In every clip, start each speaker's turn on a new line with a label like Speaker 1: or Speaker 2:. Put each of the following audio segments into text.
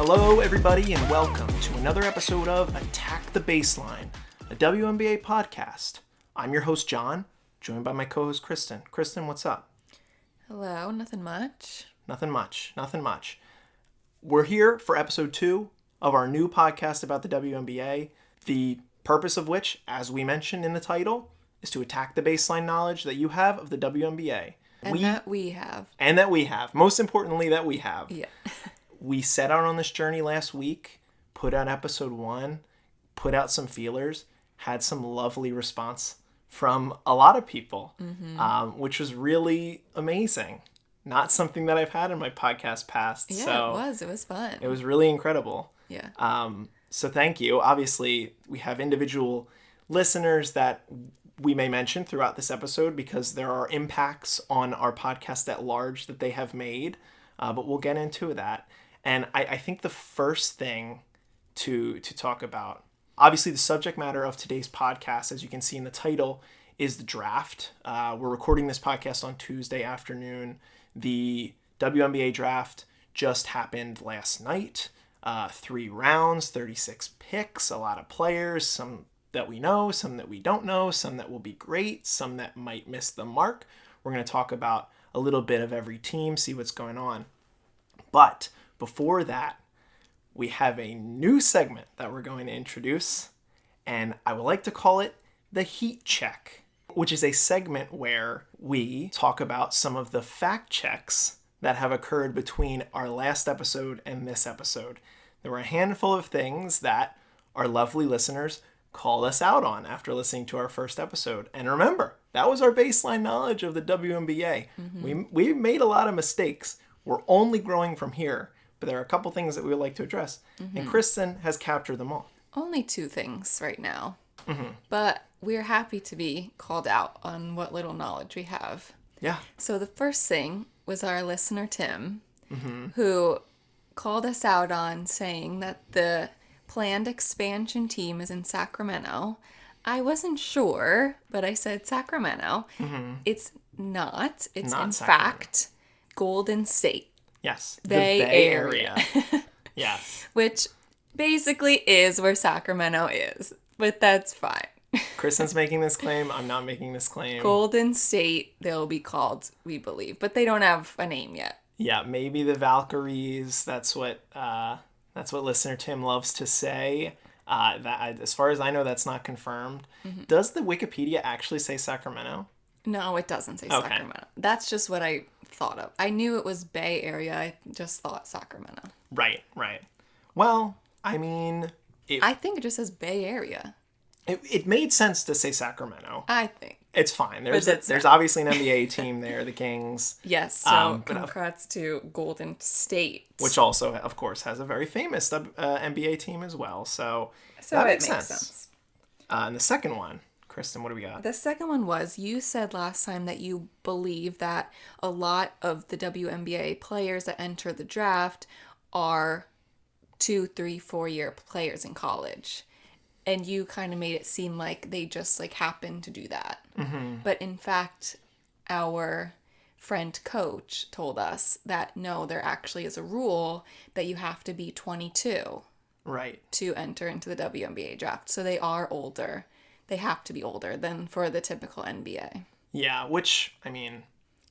Speaker 1: Hello, everybody, and welcome to another episode of Attack the Baseline, a WNBA podcast. I'm your host, John, joined by my co-host, Kristen. Kristen, what's up?
Speaker 2: Hello, nothing much.
Speaker 1: Nothing much. We're here for episode 2 of our new podcast about the WNBA, the purpose of which, as we mentioned in the title, is to attack the baseline knowledge that you have of the WNBA.
Speaker 2: And that we have.
Speaker 1: And that we have. Most importantly, that we have.
Speaker 2: Yeah.
Speaker 1: We set out on this journey last week, put out episode 1, put out some feelers, had some lovely response from a lot of people, which was really amazing. Not something that I've had in my podcast past.
Speaker 2: Yeah,
Speaker 1: so
Speaker 2: it was fun.
Speaker 1: It was really incredible.
Speaker 2: Yeah.
Speaker 1: So thank you. Obviously, we have individual listeners that we may mention throughout this episode because there are impacts on our podcast at large that they have made, but we'll get into that. And I think the first thing to talk about, obviously the subject matter of today's podcast, as you can see in the title, is the draft. We're recording this podcast on Tuesday afternoon. The WNBA Draft just happened last night. 3 rounds, 36 picks, a lot of players, some that we know, some that we don't know, some that will be great, some that might miss the mark. We're going to talk about a little bit of every team, see what's going on. But before that, we have a new segment that we're going to introduce, and I would like to call it the Heat Check, which is a segment where we talk about some of the fact checks that have occurred between our last episode and this episode. There were a handful of things that our lovely listeners called us out on after listening to our first episode. And remember, that was our baseline knowledge of the WNBA. We made a lot of mistakes. We're only growing from here. But there are a couple things that we would like to address. And Kristen has captured them all.
Speaker 2: Only 2 things right now. But we're happy to be called out on what little knowledge we have.
Speaker 1: Yeah.
Speaker 2: So the first thing was our listener, Tim, who called us out on saying that the planned expansion team is in Sacramento. I wasn't sure, but I said Sacramento. It's not. It's
Speaker 1: Not
Speaker 2: in
Speaker 1: Sacramento.
Speaker 2: fact Golden State.
Speaker 1: Yes.
Speaker 2: Bay Area.
Speaker 1: Yes.
Speaker 2: Which basically is where Sacramento is. But that's fine.
Speaker 1: Kristen's making this claim. I'm not making this claim.
Speaker 2: Golden State, they'll be called, we believe. But they don't have a name yet.
Speaker 1: Yeah, maybe the Valkyries. That's what listener Tim loves to say. As far as I know, that's not confirmed. Does the Wikipedia actually say Sacramento?
Speaker 2: No, it doesn't say
Speaker 1: Okay.
Speaker 2: Sacramento. That's just what I thought of. I knew it was Bay Area. I just thought Sacramento.
Speaker 1: Right. Well, I mean,
Speaker 2: I think it just says Bay Area.
Speaker 1: it made sense to say Sacramento.
Speaker 2: I think.
Speaker 1: It's fine. There's
Speaker 2: it's
Speaker 1: obviously an NBA team there, the Kings.
Speaker 2: Yes, so
Speaker 1: but
Speaker 2: congrats to Golden State.
Speaker 1: Which also, of course, has a very famous NBA team as well. So that
Speaker 2: it
Speaker 1: makes
Speaker 2: makes
Speaker 1: sense. And the second one, Kristen, what do we got?
Speaker 2: The second one was, you said last time that you believe that a lot of the WNBA players that enter the draft are 2, 3, 4-year players in college. And you kind of made it seem like they just happen to do that. But in fact, our friend coach told us that no, there actually is a rule that you have to be 22
Speaker 1: Right.
Speaker 2: to enter into the WNBA draft. So they are older. They have to be older than for the typical NBA.
Speaker 1: Yeah, which, I mean...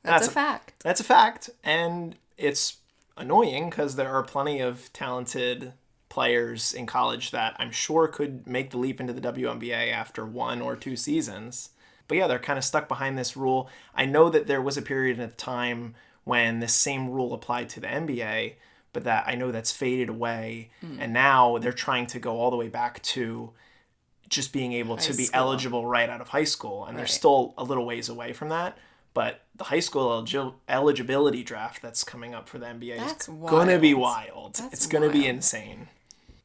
Speaker 2: That's a fact.
Speaker 1: That's a fact. And it's annoying because there are plenty of talented players in college that I'm sure could make the leap into the WNBA after 1 or 2 seasons. But yeah, they're kind of stuck behind this rule. I know that there was a period of time when this same rule applied to the NBA, but that I know that's faded away. And now they're trying to go all the way back to just being able to be eligible right out of high school. And they're still a little ways away from that. But the high school eligibility draft that's coming up for the NBA is going to be wild. It's going to be insane.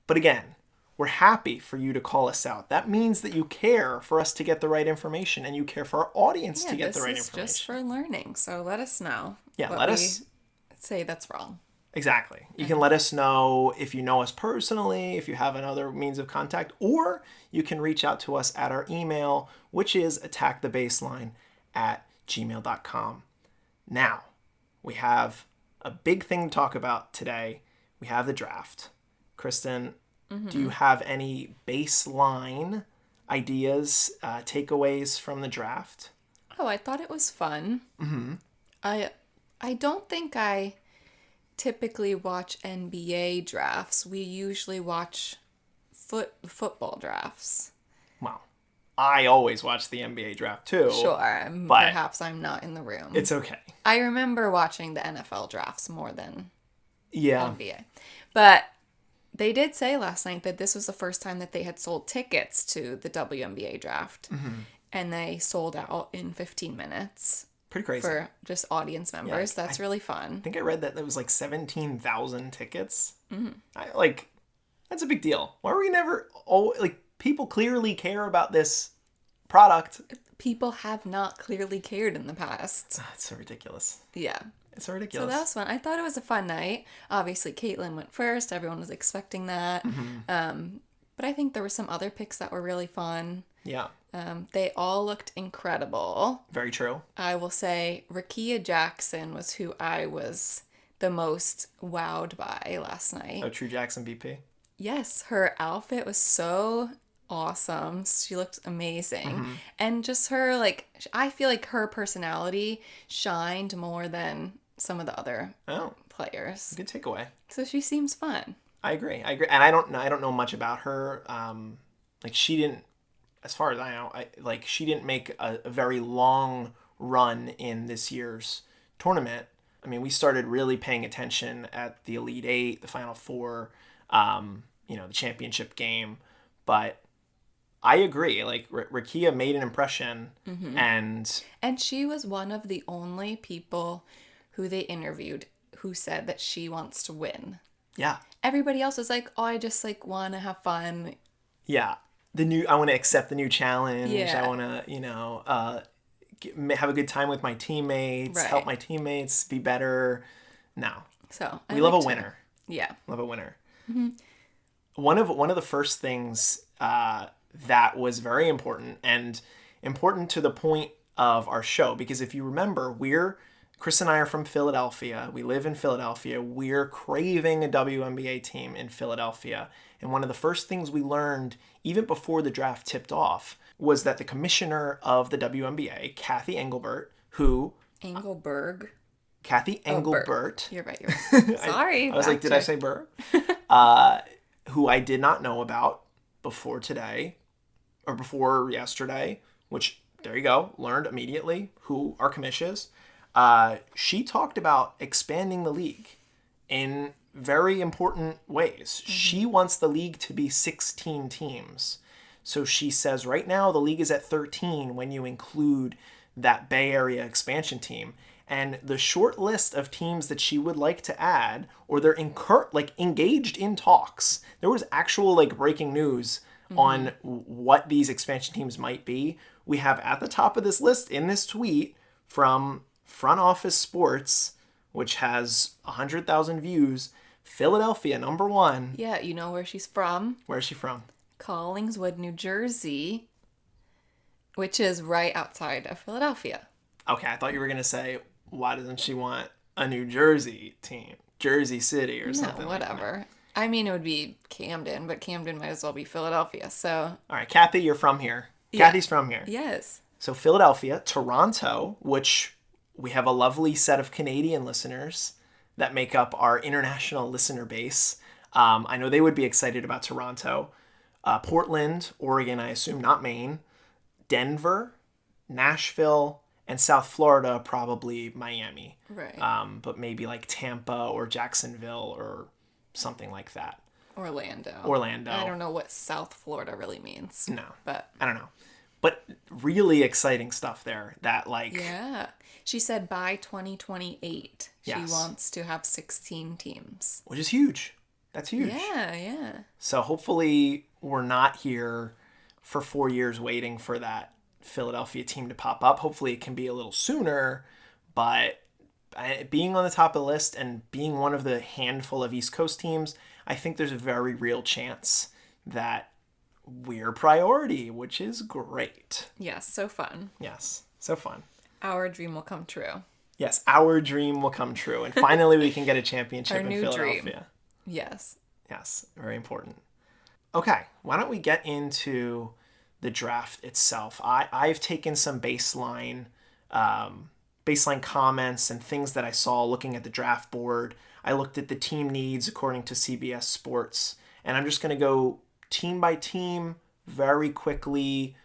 Speaker 1: But again, we're happy for you to call us out. That means that you care for us to get the right information and you care for our audience to get the right information.
Speaker 2: This is just for learning. So let us know.
Speaker 1: Yeah, let us
Speaker 2: say that's wrong.
Speaker 1: Exactly. You can let us know if you know us personally, if you have another means of contact, or you can reach out to us at our email, which is attackthebaseline@gmail.com. Now, we have a big thing to talk about today. We have the draft. Kristen, do you have any baseline ideas, takeaways from the draft?
Speaker 2: Oh, I thought it was fun. I don't think I typically watch NBA drafts. We usually watch football drafts.
Speaker 1: Well, I always watch the NBA draft too.
Speaker 2: Sure,
Speaker 1: but
Speaker 2: perhaps I'm not in the room.
Speaker 1: It's okay.
Speaker 2: I remember watching the NFL drafts more than
Speaker 1: Yeah.
Speaker 2: NBA. But they did say last night that this was the first time that they had sold tickets to the WNBA draft. And they sold out in 15 minutes.
Speaker 1: Pretty crazy.
Speaker 2: For just audience members.
Speaker 1: Yeah,
Speaker 2: That's really fun.
Speaker 1: I think I read that there was like 17,000 tickets. That's a big deal. Why were we never... people clearly care about this product.
Speaker 2: People have not clearly cared in the past.
Speaker 1: It's so ridiculous.
Speaker 2: Yeah.
Speaker 1: It's so ridiculous.
Speaker 2: So that was fun. I thought it was a fun night. Obviously, Caitlyn went first. Everyone was expecting that. But I think there were some other picks that were really fun.
Speaker 1: Yeah.
Speaker 2: They all looked incredible.
Speaker 1: Very true.
Speaker 2: I will say Rakia Jackson was who I was the most wowed by last night.
Speaker 1: Oh, True Jackson BP?
Speaker 2: Yes, her outfit was so awesome. She looked amazing. And just her, I feel like her personality shined more than some of the other players.
Speaker 1: Good takeaway.
Speaker 2: So she seems fun.
Speaker 1: I agree. And I don't know much about her. She didn't, as far as I know, she didn't make a very long run in this year's tournament. I mean, we started really paying attention at the Elite Eight, the Final Four, the championship game. But I agree. Rakia made an impression, and
Speaker 2: she was one of the only people who they interviewed who said that she wants to win.
Speaker 1: Yeah.
Speaker 2: Everybody else was like, "Oh, I just want to have fun."
Speaker 1: Yeah. I want to accept the new challenge.
Speaker 2: Yeah.
Speaker 1: I want to, have a good time with my teammates,
Speaker 2: Right.
Speaker 1: help my teammates be better. No.
Speaker 2: So
Speaker 1: we love a winner.
Speaker 2: Yeah.
Speaker 1: Love a winner. One of the first things that was very important, and important to the point of our show, because if you remember, Chris and I are from Philadelphia. We live in Philadelphia. We're craving a WNBA team in Philadelphia. And one of the first things we learned, even before the draft tipped off, was that the commissioner of the WNBA, Kathy Engelbert, Kathy Engelbert.
Speaker 2: You're right. Sorry.
Speaker 1: I was like, did I say Berg? Who I did not know about before yesterday, which, there you go, learned immediately who our commish is. She talked about expanding the league in very important ways. She wants the league to be 16 teams. So she says right now the league is at 13 when you include that Bay Area expansion team. And the short list of teams that she would like to add, or they're engaged in talks. There was actual breaking news on what these expansion teams might be. We have at the top of this list in this tweet from Front Office Sports, which has 100,000 views, Philadelphia, number 1.
Speaker 2: Yeah, you know where she's from?
Speaker 1: Where's she from?
Speaker 2: Collingswood, New Jersey, which is right outside of Philadelphia.
Speaker 1: Okay, I thought you were going to say, why doesn't she want a New Jersey team? Jersey City or something
Speaker 2: whatever.
Speaker 1: Like that.
Speaker 2: I mean, it would be Camden, but Camden might as well be Philadelphia, so...
Speaker 1: All right, Kathy, you're from here. Yeah. Kathy's from here.
Speaker 2: Yes.
Speaker 1: So Philadelphia, Toronto, which we have a lovely set of Canadian listeners that make up our international listener base. I know they would be excited about Toronto. Portland, Oregon, I assume, not Maine. Denver, Nashville, and South Florida, probably Miami.
Speaker 2: Right.
Speaker 1: But maybe Tampa or Jacksonville or something like that.
Speaker 2: Orlando.
Speaker 1: I
Speaker 2: don't know what South Florida really means.
Speaker 1: No.
Speaker 2: But
Speaker 1: I don't know. But really exciting stuff there. That
Speaker 2: Yeah. She said by 2028,
Speaker 1: yes.
Speaker 2: she wants to have 16 teams.
Speaker 1: Which is huge. That's huge.
Speaker 2: Yeah.
Speaker 1: So hopefully we're not here for 4 years waiting for that Philadelphia team to pop up. Hopefully it can be a little sooner, but being on the top of the list and being one of the handful of East Coast teams, I think there's a very real chance that we're priority, which is great.
Speaker 2: Yes, so fun.
Speaker 1: Yes, so fun.
Speaker 2: Our dream will come true.
Speaker 1: Yes, our dream will come true. And finally we can get a championship
Speaker 2: Our
Speaker 1: in
Speaker 2: new
Speaker 1: Philadelphia.
Speaker 2: Dream. Yes.
Speaker 1: Yes, very important. Okay, why don't we get into the draft itself? I've taken some baseline comments and things that I saw looking at the draft board. I looked at the team needs according to CBS Sports, and I'm just going to go team by team very quickly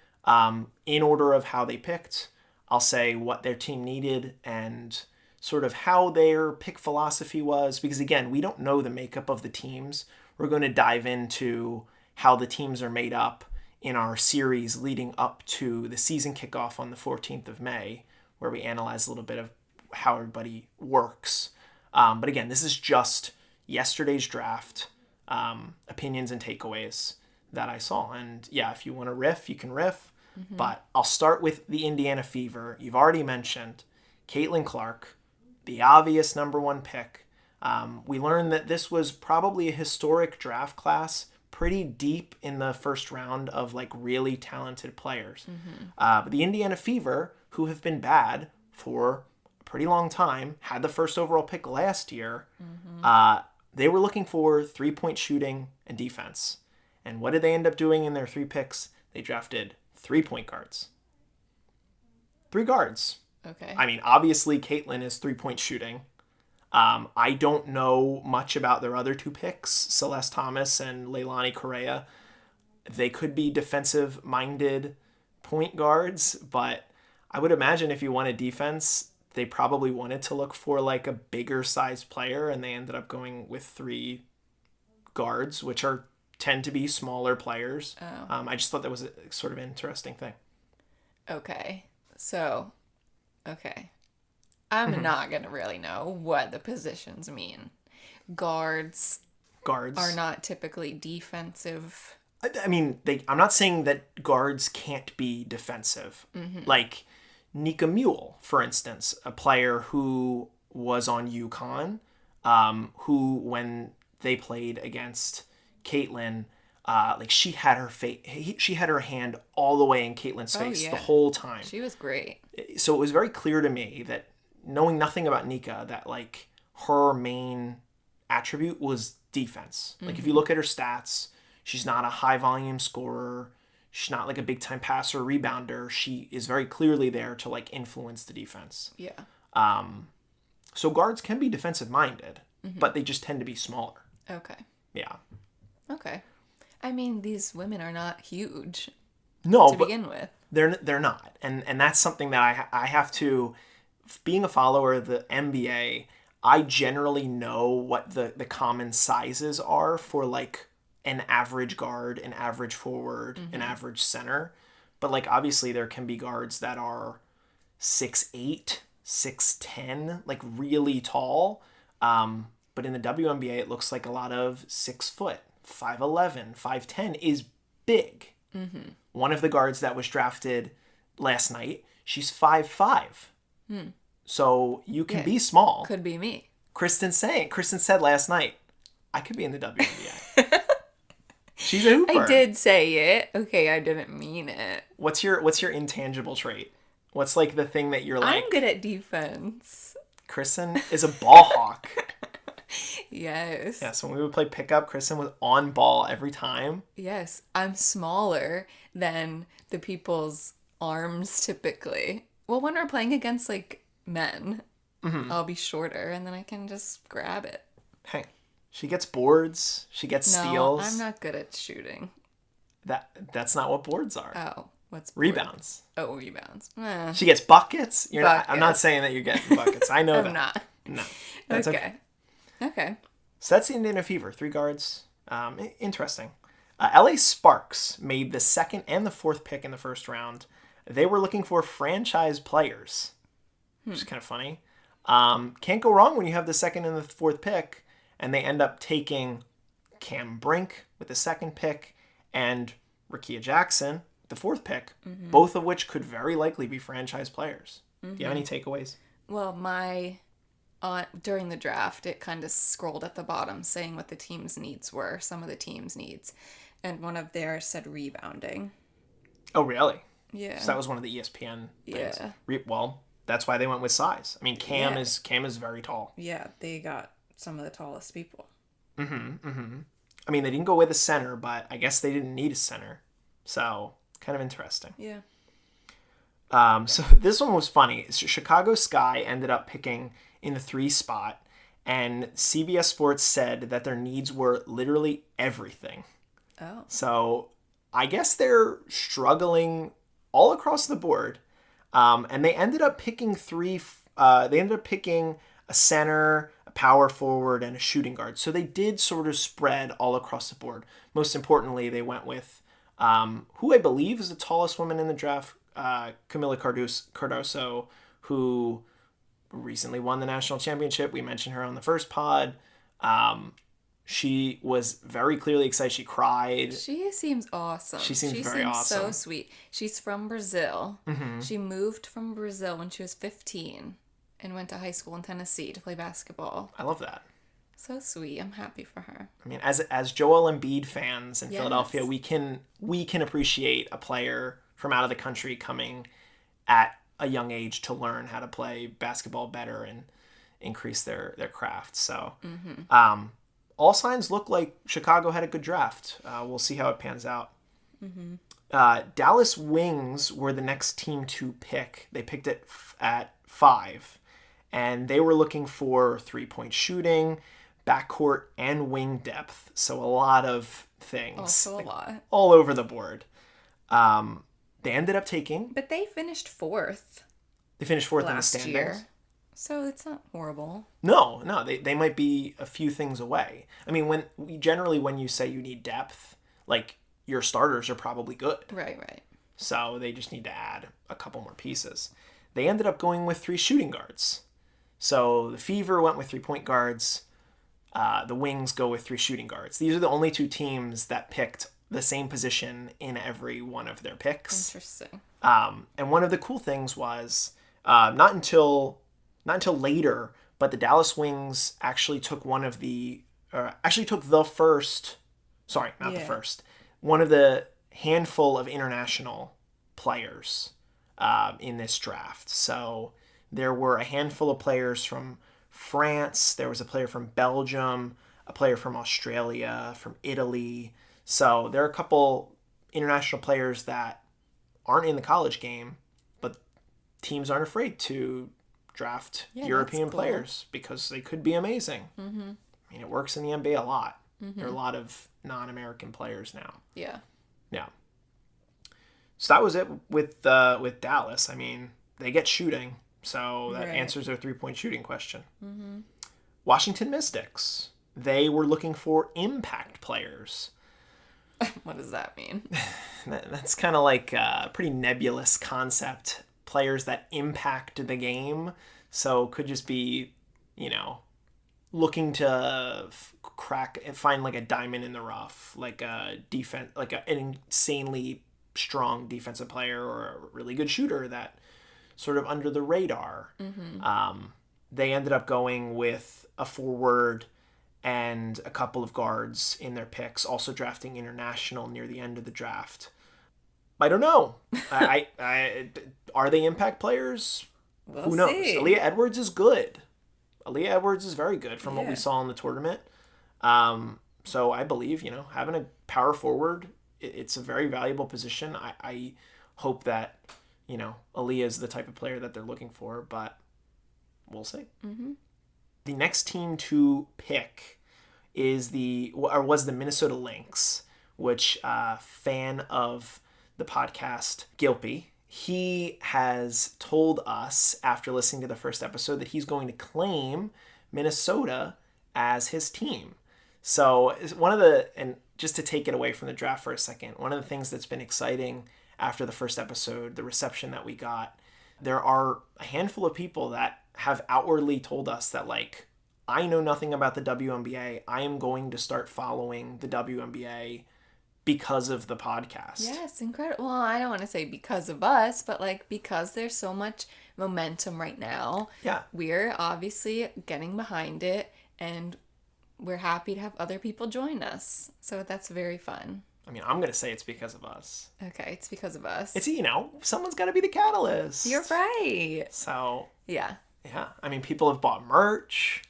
Speaker 1: in order of how they picked. I'll say what their team needed and sort of how their pick philosophy was, because again, we don't know the makeup of the teams. We're going to dive into how the teams are made up in our series leading up to the season kickoff on the 14th of May, where we analyze a little bit of how everybody works. But again, this is just yesterday's draft opinions and takeaways that I saw. And yeah, if you want to riff, you can riff. Mm-hmm. But I'll start with the Indiana Fever. You've already mentioned Caitlin Clark, the obvious number one pick. We learned that this was probably a historic draft class, pretty deep in the first round of like really talented players. Mm-hmm. But the Indiana Fever, who have been bad for a pretty long time, had the first overall pick last year. Mm-hmm. They were looking for 3-point shooting and defense. And what did they end up doing in their 3 picks? They drafted 3-point guards. 3 guards.
Speaker 2: Okay.
Speaker 1: I mean, obviously, Caitlin is 3-point shooting. I don't know much about their other 2 picks, Celeste Thomas and Leilani Correa. They could be defensive-minded point guards, but I would imagine if you wanted defense, they probably wanted to look for like a bigger-sized player, and they ended up going with 3 guards, which tend to be smaller players. Oh. I just thought that was a sort of interesting thing.
Speaker 2: Okay. So, okay. I'm not going to really know what the positions mean. Guards are not typically defensive.
Speaker 1: I mean, I'm not saying that guards can't be defensive. Mm-hmm. Like Nika Mule, for instance, a player who was on UConn, who when they played against Caitlin, like she had her hand all the way in Caitlin's face the whole time.
Speaker 2: She was great.
Speaker 1: So it was very clear to me that, knowing nothing about Nika, that like her main attribute was defense. Mm-hmm. Like if you look at her stats, she's not a high volume scorer. She's not like a big time passer or rebounder. She is very clearly there to like influence the defense.
Speaker 2: Yeah.
Speaker 1: So guards can be defensive minded, but they just tend to be smaller.
Speaker 2: Okay.
Speaker 1: Yeah.
Speaker 2: Okay. I mean, these women are not huge.
Speaker 1: No,
Speaker 2: to begin with.
Speaker 1: They're not, and that's something that I have to. Being a follower of the NBA, I generally know what the common sizes are for like an average guard, an average forward, an average center. But like obviously there can be guards that are 6'8", 6'10", like really tall. But in the WNBA, it looks like a lot of 6 foot, 5'11", 5'10" is big. Mm-hmm. One of the guards that was drafted last night, she's 5'5". So you can be small.
Speaker 2: Could be me.
Speaker 1: Kristen said last night, I could be in the WNBA. She's a hooper.
Speaker 2: I did say it. Okay, I didn't mean it.
Speaker 1: What's your intangible trait? What's like the thing that you're like?
Speaker 2: I'm good at defense.
Speaker 1: Kristen is a ball hawk.
Speaker 2: Yes.
Speaker 1: Yes, when we would play pickup, Kristen was on ball every time.
Speaker 2: Yes, I'm smaller than the people's arms typically. Well, when we're playing against like men, I'll be shorter and then I can just grab it.
Speaker 1: Hey, she gets boards. She gets steals.
Speaker 2: I'm not good at shooting.
Speaker 1: That's not what boards are.
Speaker 2: Oh, what's board?
Speaker 1: Rebounds?
Speaker 2: Oh, rebounds.
Speaker 1: She gets buckets.
Speaker 2: Buckets.
Speaker 1: I'm not saying that you're getting buckets. I know that.
Speaker 2: I'm not.
Speaker 1: No. That's
Speaker 2: Okay.
Speaker 1: So that's the Indiana Fever. 3 guards. Interesting. LA Sparks made the 2nd and the 4th pick in the first round. They were looking for franchise players, which is kind of funny. Can't go wrong when you have the 2nd and the 4th pick, and they end up taking Cam Brink with the 2nd pick and Rickea Jackson, the 4th pick, both of which could very likely be franchise players. Do you have any takeaways?
Speaker 2: Well, during the draft, it kind of scrolled at the bottom saying what the team's needs were, some of the team's needs. And one of theirs said rebounding.
Speaker 1: Oh, really?
Speaker 2: Yeah.
Speaker 1: So that was one of the ESPN things.
Speaker 2: Yeah.
Speaker 1: Well, that's why they went with size. I mean, Cam is very tall.
Speaker 2: Yeah, they got some of the tallest people.
Speaker 1: I mean, they didn't go with a center, but I guess they didn't need a center. So, kind of interesting.
Speaker 2: Yeah.
Speaker 1: So this one was funny. Chicago Sky ended up picking in the 3 spot, and CBS Sports said that their needs were literally everything.
Speaker 2: Oh.
Speaker 1: So I guess they're struggling all across the board. And they ended up picking they ended up picking a center, a power forward, and a shooting guard. So they did sort of spread all across the board. Most importantly, they went with who I believe is the tallest woman in the draft, Camila Cardoso, who recently won the national championship. We mentioned her on the first pod. She was very clearly excited. She cried.
Speaker 2: She seems awesome.
Speaker 1: She seems very awesome.
Speaker 2: So sweet. She's from Brazil.
Speaker 1: Mm-hmm.
Speaker 2: She moved from Brazil when she was 15 and went to high school in Tennessee to play basketball.
Speaker 1: I love that.
Speaker 2: So sweet. I'm happy for her.
Speaker 1: I mean, as Joel Embiid fans in
Speaker 2: Yes.
Speaker 1: Philadelphia, we can appreciate a player from out of the country coming at a young age to learn how to play basketball better and increase their craft. So, all signs look like Chicago had a good draft. We'll see how it pans out. Mm-hmm. Dallas Wings were the next team to pick. They picked it at 5, and they were looking for 3-point shooting, backcourt, and wing depth. So a lot of things.
Speaker 2: Also a lot.
Speaker 1: All over the board. They ended up taking.
Speaker 2: But they finished 4th.
Speaker 1: They finished 4th in the
Speaker 2: last
Speaker 1: standings.
Speaker 2: year. So it's not horrible.
Speaker 1: No, they might be a few things away. I mean, when you say you need depth, like your starters are probably good.
Speaker 2: Right.
Speaker 1: So they just need to add a couple more pieces. They ended up going with 3 shooting guards. So the Fever went with 3-point guards. The Wings go with 3 shooting guards. These are the only 2 teams that picked the same position in every one of their picks.
Speaker 2: Interesting.
Speaker 1: And one of the cool things was not until later, but the Dallas Wings actually took one of the first. Sorry, not the first. One of the handful of international players in this draft. So there were a handful of players from France. There was a player from Belgium, a player from Australia, from Italy. So there are a couple international players that aren't in the college game, but teams aren't afraid to draft European players because they could be amazing. Mm-hmm. I mean, it works in the NBA a lot. Mm-hmm. There are a lot of non-American players now.
Speaker 2: Yeah.
Speaker 1: So that was it with Dallas. I mean, they get shooting, so that answers their 3-point shooting question. Mm-hmm. Washington Mystics. They were looking for impact players.
Speaker 2: What does that mean?
Speaker 1: That's kind of like a pretty nebulous concept. Players that impact the game. So could just be, looking to find like a diamond in the rough, like an insanely strong defensive player or a really good shooter that sort of under the radar. Mm-hmm. They ended up going with a forward and a couple of guards in their picks, also drafting international near the end of the draft. I don't know. Are they impact players?
Speaker 2: We'll
Speaker 1: Who knows?
Speaker 2: see.
Speaker 1: Aaliyah Edwards is good. Aaliyah Edwards is very good from what we saw in the tournament. So I believe, having a power forward, it's a very valuable position. I hope that, Aaliyah is the type of player that they're looking for, but we'll see. Mm-hmm. The next team to pick was the Minnesota Lynx, which fan of the podcast, Gilpy, he has told us after listening to the first episode that he's going to claim Minnesota as his team. So and just to take it away from the draft for a second, one of the things that's been exciting after the first episode, the reception that we got, there are a handful of people that have outwardly told us that, like, I know nothing about the WNBA. I am going to start following the WNBA because of the podcast.
Speaker 2: Yes, incredible. Well, I don't want to say because of us, but because there's so much momentum right now.
Speaker 1: Yeah.
Speaker 2: We're obviously getting behind it, and we're happy to have other people join us. So that's very fun.
Speaker 1: I mean, I'm going to say it's because of us.
Speaker 2: Okay, it's because of us.
Speaker 1: It's, someone's got to be the catalyst.
Speaker 2: You're right.
Speaker 1: So.
Speaker 2: Yeah.
Speaker 1: Yeah. I mean, people have bought merch.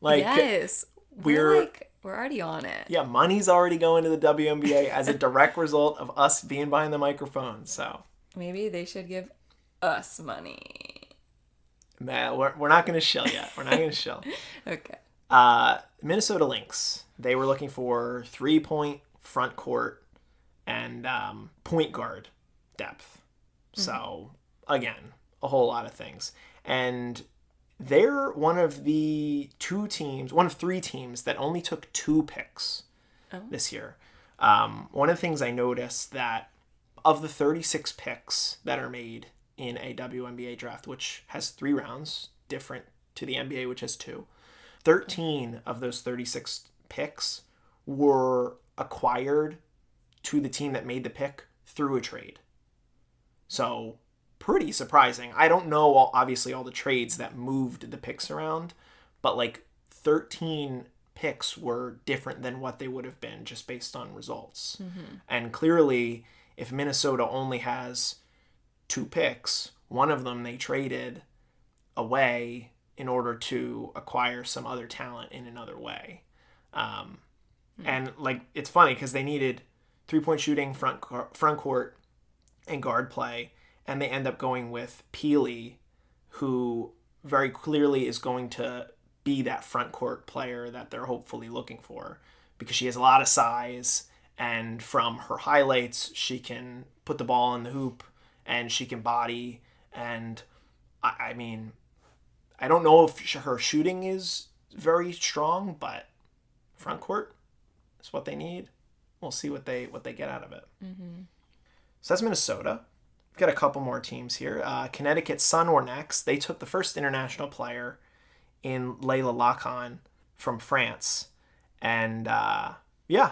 Speaker 2: Yes. We're We're already on it.
Speaker 1: Yeah, money's already going to the WNBA as a direct result of us being behind the microphone. So
Speaker 2: maybe they should give us money.
Speaker 1: man, we're not going to shill yet. We're not going to shill.
Speaker 2: Okay.
Speaker 1: Minnesota Lynx. They were looking for 3-point front court and point guard depth. So again, a whole lot of things. And they're one of three teams that only took 2 picks this year. One of the things I noticed that of the 36 picks that are made in a WNBA draft, which has 3 rounds, different to the NBA, which has 2, 13 of those 36 picks were acquired to the team that made the pick through a trade. So pretty surprising. I don't know, obviously, all the trades that moved the picks around, but like 13 picks were different than what they would have been just based on results. And clearly, if Minnesota only has 2 picks, one of them they traded away in order to acquire some other talent in another way. And like, it's funny because they needed 3-point shooting, front court, and guard play, and they end up going with Peely, who very clearly is going to be that front court player that they're hopefully looking for, because she has a lot of size, and from her highlights, she can put the ball in the hoop, and she can body, and I mean, I don't know if her shooting is very strong, but front court is what they need. We'll see what they get out of it. So that's Minnesota. We've got a couple more teams here. Connecticut Sun were next. They took the first international player in Layla Lacan from France. And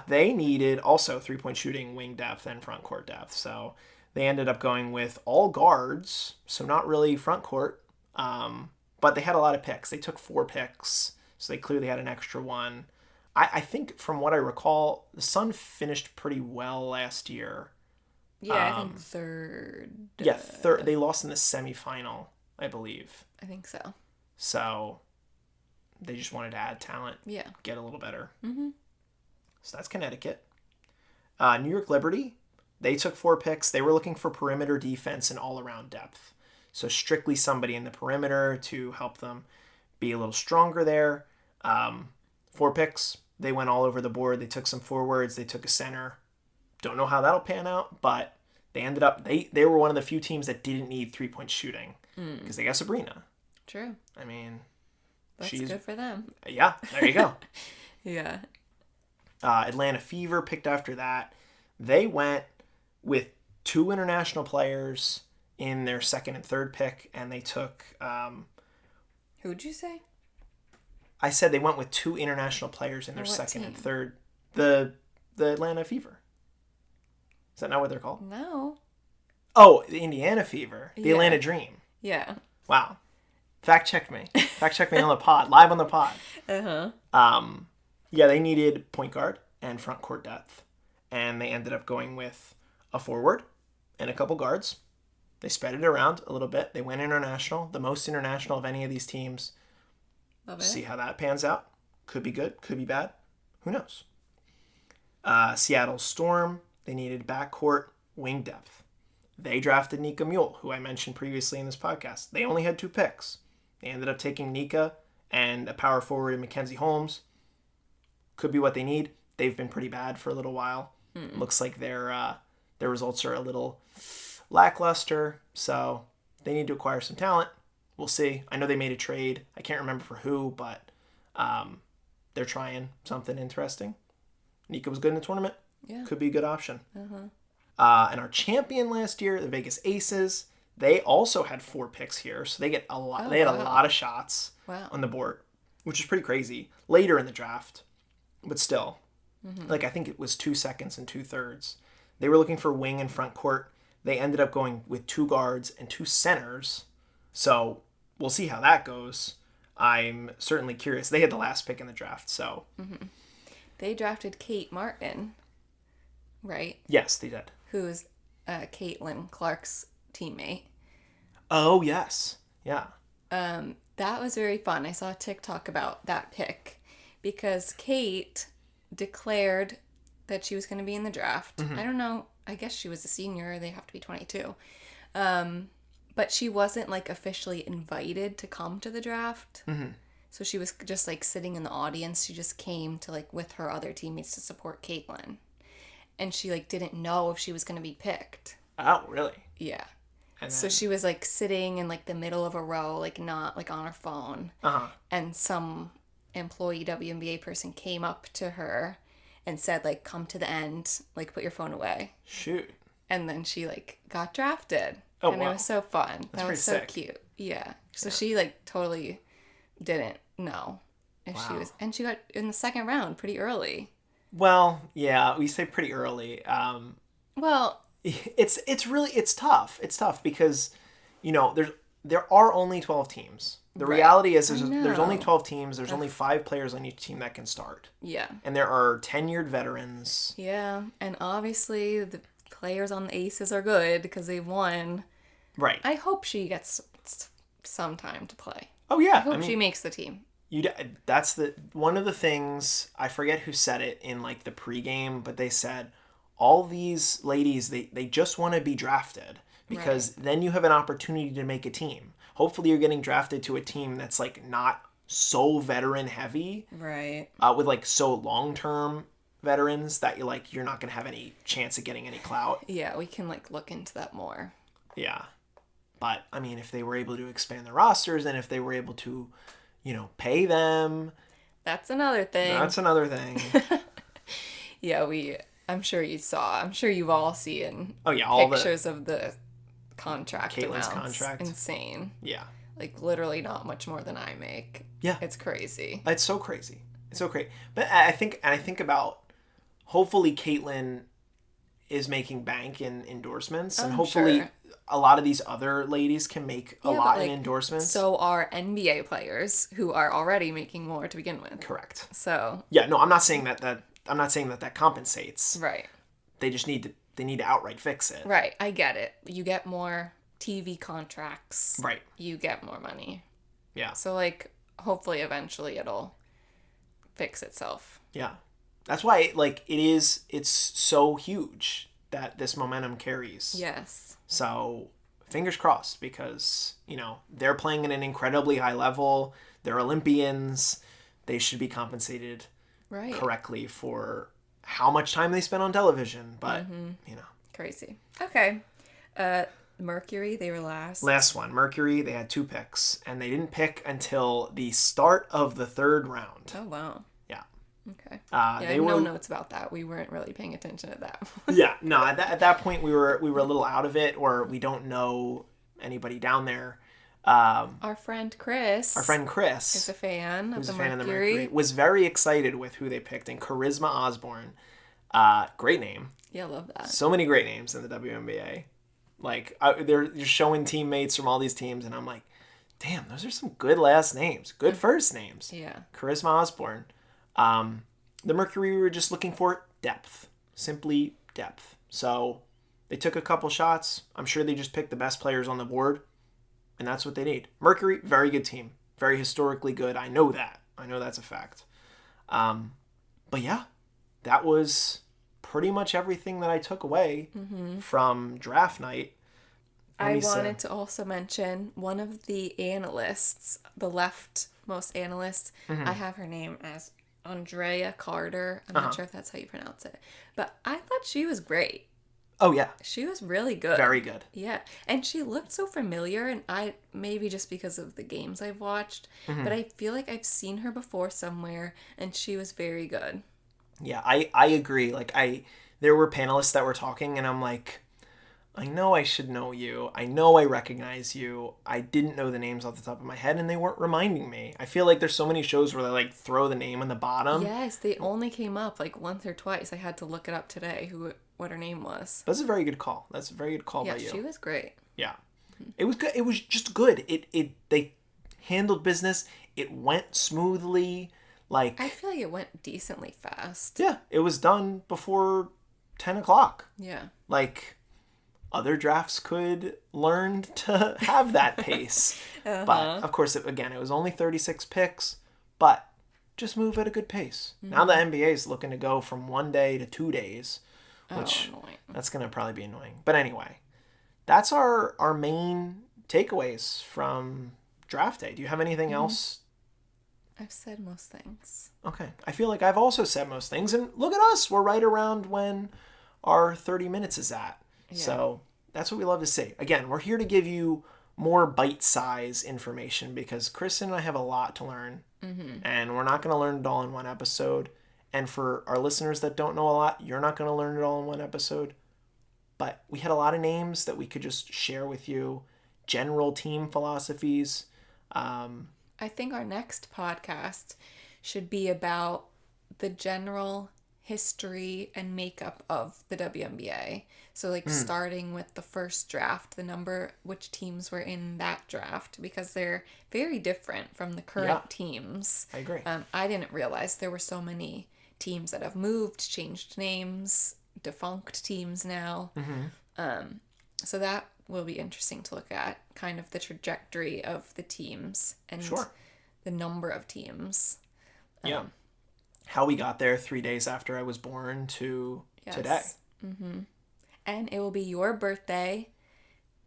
Speaker 1: they needed also 3-point shooting, wing depth, and front court depth. So they ended up going with all guards, so not really front court. But they had a lot of picks. They took 4 picks, so they clearly had an extra one. I think from what I recall, the Sun finished pretty well last year.
Speaker 2: Yeah, I think third.
Speaker 1: Yeah, third. They lost in the semifinal, I believe.
Speaker 2: I think so.
Speaker 1: So they just wanted to add talent.
Speaker 2: Yeah.
Speaker 1: Get a little better. So that's Connecticut. New York Liberty, they took 4 picks. They were looking for perimeter defense and all-around depth. So strictly somebody in the perimeter to help them be a little stronger there. 4 picks. They went all over the board. They took some forwards. They took a center. Don't know how that'll pan out, but they ended up, they were one of the few teams that didn't need 3-point shooting because they got Sabrina.
Speaker 2: True.
Speaker 1: I mean,
Speaker 2: that's good for them.
Speaker 1: Yeah, there you go.
Speaker 2: Yeah.
Speaker 1: Atlanta Fever picked after that. They went with 2 international players in their second and third pick, and they took...
Speaker 2: Who'd you say?
Speaker 1: I said they went with 2 international players in their second and third. The Atlanta Fever. Is that not what they're called?
Speaker 2: No.
Speaker 1: Oh, the Indiana Fever. The Atlanta Dream.
Speaker 2: Yeah.
Speaker 1: Wow. Fact checked me. Fact checked me on the pod. Live on the pod. Yeah, they needed point guard and front court depth. And they ended up going with a forward and a couple guards. They spread it around a little bit. They went international. The most international of any of these teams.
Speaker 2: Love it.
Speaker 1: See how that pans out. Could be good. Could be bad. Who knows? Seattle Storm. They needed backcourt wing depth. They drafted Nika Mule, who I mentioned previously in this podcast. They only had 2 picks. They ended up taking Nika and a power forward in Mackenzie Holmes. Could be what they need. They've been pretty bad for a little while. Looks like their results are a little lackluster, so they need to acquire some talent. We'll see. I know they made a trade. I can't remember for who, but they're trying something interesting. Nika was good in the tournament.
Speaker 2: Yeah.
Speaker 1: Could be a good option. And our champion last year, the Vegas Aces, they also had 4 picks here, so they get a lot. They had a lot of shots on the board, which is pretty crazy. Later in the draft, but still, like I think it was 2 seconds and 2/3. They were looking for wing and front court. They ended up going with 2 guards and 2 centers. So we'll see how that goes. I'm certainly curious. They had the last pick in the draft, so.
Speaker 2: They drafted Kate Martin, right?
Speaker 1: Yes, they did.
Speaker 2: Who's Caitlin Clark's teammate.
Speaker 1: Oh, yes. Yeah.
Speaker 2: That was very fun. I saw a TikTok about that pick because Kate declared that she was going to be in the draft. I don't know. I guess she was a senior. They have to be 22. But she wasn't like officially invited to come to the draft. So she was just like sitting in the audience. She just came to like with her other teammates to support Caitlin. And she like didn't know if she was going to be picked.
Speaker 1: Oh, really?
Speaker 2: Yeah.
Speaker 1: And
Speaker 2: So she was like sitting in like the middle of a row, like not like on her phone. And some employee WNBA person came up to her and said like, come to the end, like put your phone away.
Speaker 1: Shoot.
Speaker 2: And then she like got drafted.
Speaker 1: Oh,
Speaker 2: and
Speaker 1: wow.
Speaker 2: It was so fun.
Speaker 1: That's
Speaker 2: that was so
Speaker 1: pretty sick.
Speaker 2: cute. Yeah. So she like totally didn't know if she was, and she got in the second round pretty early.
Speaker 1: Well, yeah, we say pretty early.
Speaker 2: Well,
Speaker 1: It's really tough. It's tough because, you know, there are only 12 teams. The reality is there's only 12 teams. There's only 5 players on each team that can start.
Speaker 2: yeah.
Speaker 1: And there are tenured veterans.
Speaker 2: Yeah. And obviously the players on the Aces are good because they won.
Speaker 1: Right.
Speaker 2: I hope she gets some time to play.
Speaker 1: Oh yeah.
Speaker 2: I hope she makes the team.
Speaker 1: That's one of the things, I forget who said it in like the pregame, but they said all these ladies, they just want to be drafted because then you have an opportunity to make a team. Hopefully you're getting drafted to a team that's like not so veteran heavy.
Speaker 2: Right.
Speaker 1: With like so long-term veterans that you're not going to have any chance of getting any clout.
Speaker 2: Yeah, we can like look into that more.
Speaker 1: Yeah. But I mean, if they were able to expand the rosters and if they were able to, you know, pay them.
Speaker 2: That's another thing.
Speaker 1: That's another thing.
Speaker 2: Yeah, I'm sure you saw. I'm sure you've all seen
Speaker 1: all
Speaker 2: pictures of the contract
Speaker 1: Caitlin's
Speaker 2: amounts.
Speaker 1: contract.
Speaker 2: Insane.
Speaker 1: Yeah.
Speaker 2: Like literally not much more than I make.
Speaker 1: Yeah.
Speaker 2: It's crazy.
Speaker 1: It's so crazy. It's so crazy. But I think about hopefully Caitlin is making bank in endorsements and hopefully a lot of these other ladies can make a lot in endorsements.
Speaker 2: So are NBA players who are already making more to begin with.
Speaker 1: Correct.
Speaker 2: So
Speaker 1: yeah, no, I'm not saying that compensates.
Speaker 2: Right.
Speaker 1: They just need to outright fix it.
Speaker 2: Right. I get it. You get more TV contracts.
Speaker 1: Right.
Speaker 2: You get more money.
Speaker 1: Yeah.
Speaker 2: So like hopefully eventually it'll fix itself.
Speaker 1: Yeah. That's why it's so huge that this momentum carries.
Speaker 2: Yes.
Speaker 1: So fingers crossed because, you know, they're playing at an incredibly high level. They're Olympians. They should be compensated correctly for how much time they spend on television. But, you know.
Speaker 2: Crazy. Okay. Mercury, they were last.
Speaker 1: Last one. Mercury, they had 2 picks. And they didn't pick until the start of the 3rd round.
Speaker 2: Oh, wow.
Speaker 1: Yeah.
Speaker 2: Okay. I have no notes about that. We weren't really paying attention to that.
Speaker 1: Yeah. No, at that point, we were a little out of it, or we don't know anybody down there.
Speaker 2: Our friend Chris is a fan of the Mercury.
Speaker 1: Was very excited with who they picked, and Charisma Osborne, great name.
Speaker 2: Yeah, I love that.
Speaker 1: So many great names in the WNBA. Like they're showing teammates from all these teams, and I'm like, damn, those are some good last names, good first names.
Speaker 2: Yeah.
Speaker 1: Charisma Osborne. The Mercury, we were just looking for depth, simply depth. So they took a couple shots. I'm sure they just picked the best players on the board. And that's what they need. Mercury, very good team. Very historically good. I know that. I know that's a fact. But yeah, that was pretty much everything that I took away from draft night.
Speaker 2: I wanted to also mention one of the analysts, the leftmost analyst. I have her name as Andrea Carter. I'm not sure if that's how you pronounce it. But I thought she was great.
Speaker 1: Oh, yeah.
Speaker 2: She was really good.
Speaker 1: Very good.
Speaker 2: Yeah. And she looked so familiar, and maybe just because of the games I've watched, but I feel like I've seen her before somewhere, and she was very good.
Speaker 1: Yeah, I agree. There were panelists that were talking, and I'm like, I know I should know you. I know I recognize you. I didn't know the names off the top of my head, and they weren't reminding me. I feel like there's so many shows where they throw the name on the bottom.
Speaker 2: Yes, they only came up once or twice. I had to look it up today, what her name was.
Speaker 1: That's a very good call. That's a very good call by you.
Speaker 2: Yeah, she was great.
Speaker 1: Yeah. It was good. It was just good. They handled business. It went smoothly. I
Speaker 2: feel like it went decently fast.
Speaker 1: Yeah, it was done before 10 o'clock.
Speaker 2: Yeah.
Speaker 1: Other drafts could learn to have that pace. But, of course, it was only 36 picks, but just move at a good pace. Now the NBA is looking to go from 1 day to 2 days, which that's going to probably be annoying. But anyway, that's our main takeaways from draft day. Do you have anything else?
Speaker 2: I've said most things.
Speaker 1: Okay. I feel like I've also said most things. And look at us. We're right around when our 30 minutes is at. Yeah. So that's what we love to see. Again, we're here to give you more bite-size information because Kristen and I have a lot to learn. And we're not going to learn it all in one episode. And for our listeners that don't know a lot, you're not going to learn it all in one episode. But we had a lot of names that we could just share with you. General team philosophies.
Speaker 2: I think our next podcast should be about the general history and makeup of the WNBA. So starting with the first draft, which teams were in that draft, because they're very different from the current teams.
Speaker 1: I agree.
Speaker 2: I didn't realize there were so many teams that have moved, changed names, defunct teams now. So that will be interesting to look at, kind of the trajectory of the teams and the number of teams.
Speaker 1: Yeah. How we got there 3 days after I was born to today.
Speaker 2: And it will be your birthday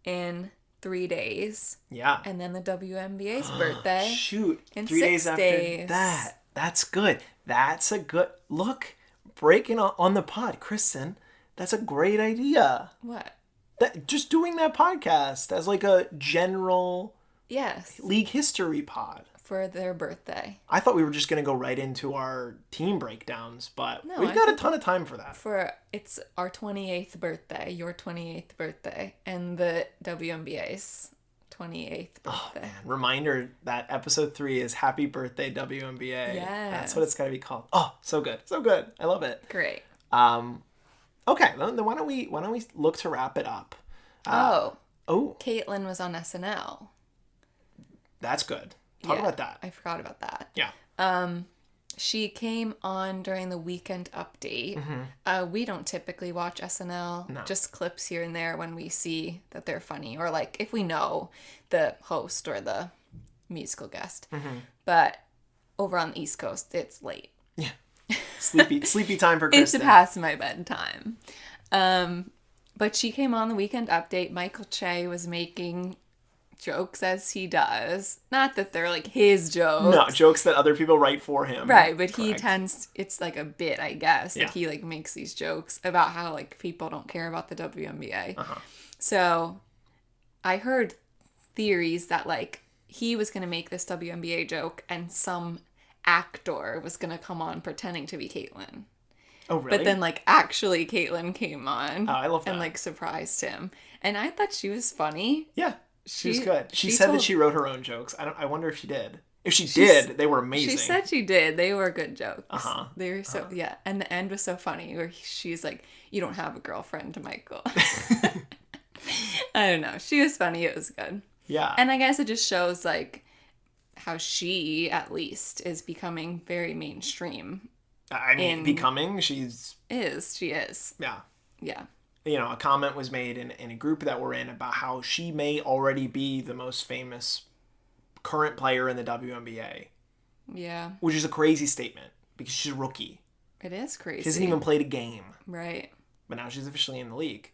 Speaker 2: in 3 days.
Speaker 1: Yeah.
Speaker 2: And then the WNBA's birthday.
Speaker 1: Shoot.
Speaker 2: In
Speaker 1: 3 days
Speaker 2: 6
Speaker 1: after
Speaker 2: days.
Speaker 1: that. That's good. That's a good look. Breaking on the pod, Kristen. That's a great idea.
Speaker 2: What?
Speaker 1: Just doing that podcast as like a general league history pod.
Speaker 2: For their birthday.
Speaker 1: I thought we were just going to go right into our team breakdowns, but we've got a ton of time for that.
Speaker 2: It's our 28th birthday, your 28th birthday, and the WNBA's 28th birthday.
Speaker 1: Oh, man. Reminder that episode 3 is Happy Birthday WNBA.
Speaker 2: Yes.
Speaker 1: That's what it's got to be called. Oh, so good. So good. I love it.
Speaker 2: Great.
Speaker 1: Okay, then why don't we look to wrap it up?
Speaker 2: Caitlin was on SNL.
Speaker 1: That's good. Talk about that.
Speaker 2: I forgot about that.
Speaker 1: Yeah.
Speaker 2: She came on during the Weekend Update. We don't typically watch SNL.
Speaker 1: No.
Speaker 2: Just clips here and there when we see that they're funny, or like if we know the host or the musical guest. But over on the East Coast, it's late.
Speaker 1: Yeah. Sleepy time for Kristen.
Speaker 2: It's past my bedtime. But she came on the Weekend Update. Michael Che was making jokes as he does. Not that they're like his jokes.
Speaker 1: No, jokes that other people write for him.
Speaker 2: Right, but he tends, it's like a bit, I guess, that he like makes these jokes about how like people don't care about the WNBA. So I heard theories that like he was going to make this WNBA joke and some actor was going to come on pretending to be Caitlyn.
Speaker 1: Oh, really?
Speaker 2: But then like actually Caitlyn came on.
Speaker 1: Oh, I love that.
Speaker 2: And like surprised him. And I thought she was funny.
Speaker 1: Yeah. She was good. She said that she wrote her own jokes. I wonder if she did. If she did, they were amazing.
Speaker 2: She said she did. They were good jokes. They were so, And the end was so funny where she's like, "You don't have a girlfriend, Michael." I don't know. She was funny. It was good.
Speaker 1: Yeah.
Speaker 2: And I guess it just shows like how she, at least, is becoming very mainstream.
Speaker 1: I mean, she is. Yeah.
Speaker 2: Yeah.
Speaker 1: You know, a comment was made in a group that we're in about how she may already be the most famous current player in the WNBA.
Speaker 2: Yeah.
Speaker 1: Which is a crazy statement because she's a rookie.
Speaker 2: It is crazy.
Speaker 1: She hasn't even played a game.
Speaker 2: Right.
Speaker 1: But now she's officially in the league.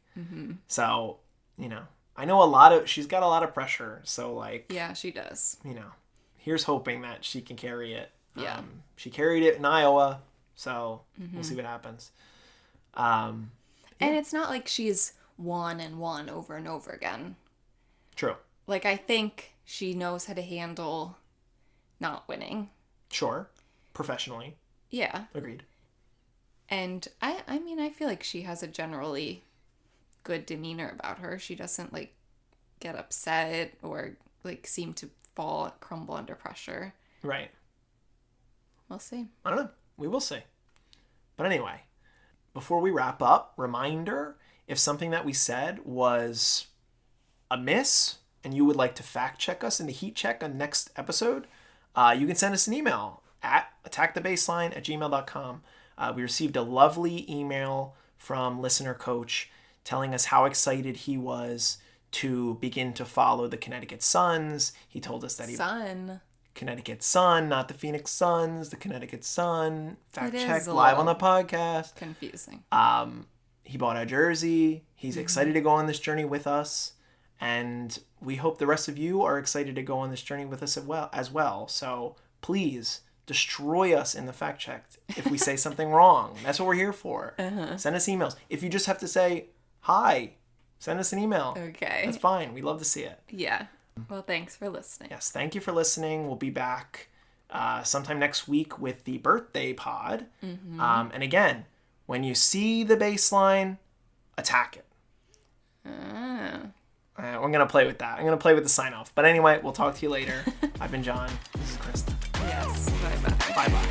Speaker 1: So, you know, I know she's got a lot of pressure. So, like.
Speaker 2: Yeah, she does.
Speaker 1: You know, here's hoping that she can carry it.
Speaker 2: Yeah.
Speaker 1: She carried it in Iowa. So, we'll see what happens.
Speaker 2: And it's not like she's won and won over and over again.
Speaker 1: True.
Speaker 2: Like, I think she knows how to handle not winning.
Speaker 1: Sure. Professionally.
Speaker 2: Yeah.
Speaker 1: Agreed.
Speaker 2: And I mean, I feel like she has a generally good demeanor about her. She doesn't, like, get upset or, like, seem to crumble under pressure.
Speaker 1: Right.
Speaker 2: We'll see.
Speaker 1: I don't know. We will see. But anyway, before we wrap up, reminder, if something that we said was amiss and you would like to fact check us in the heat check on next episode, you can send us an email at attackthebaseline@gmail.com. We received a lovely email from listener Coach telling us how excited he was to begin to follow the Connecticut Suns. He told us that Connecticut Sun, not the Phoenix Suns, the Connecticut Sun. Fact
Speaker 2: It
Speaker 1: check
Speaker 2: is a
Speaker 1: live on the
Speaker 2: little
Speaker 1: podcast.
Speaker 2: confusing.
Speaker 1: He bought a jersey. He's excited to go on this journey with us. And we hope the rest of you are excited to go on this journey with us as well. So please destroy us in the fact check if we say something wrong. That's what we're here for. Send us emails. If you just have to say hi, send us an email.
Speaker 2: Okay.
Speaker 1: That's fine. We'd love to see it.
Speaker 2: Yeah. Well, thanks for listening.
Speaker 1: Yes, thank you for listening. We'll be back sometime next week with the birthday pod. And again, when you see the baseline, attack it. We're going to play with that. I'm going to play with the sign off. But anyway, we'll talk to you later. I've been John. This is Kristen.
Speaker 2: Yes. Bye-bye.
Speaker 1: Bye-bye.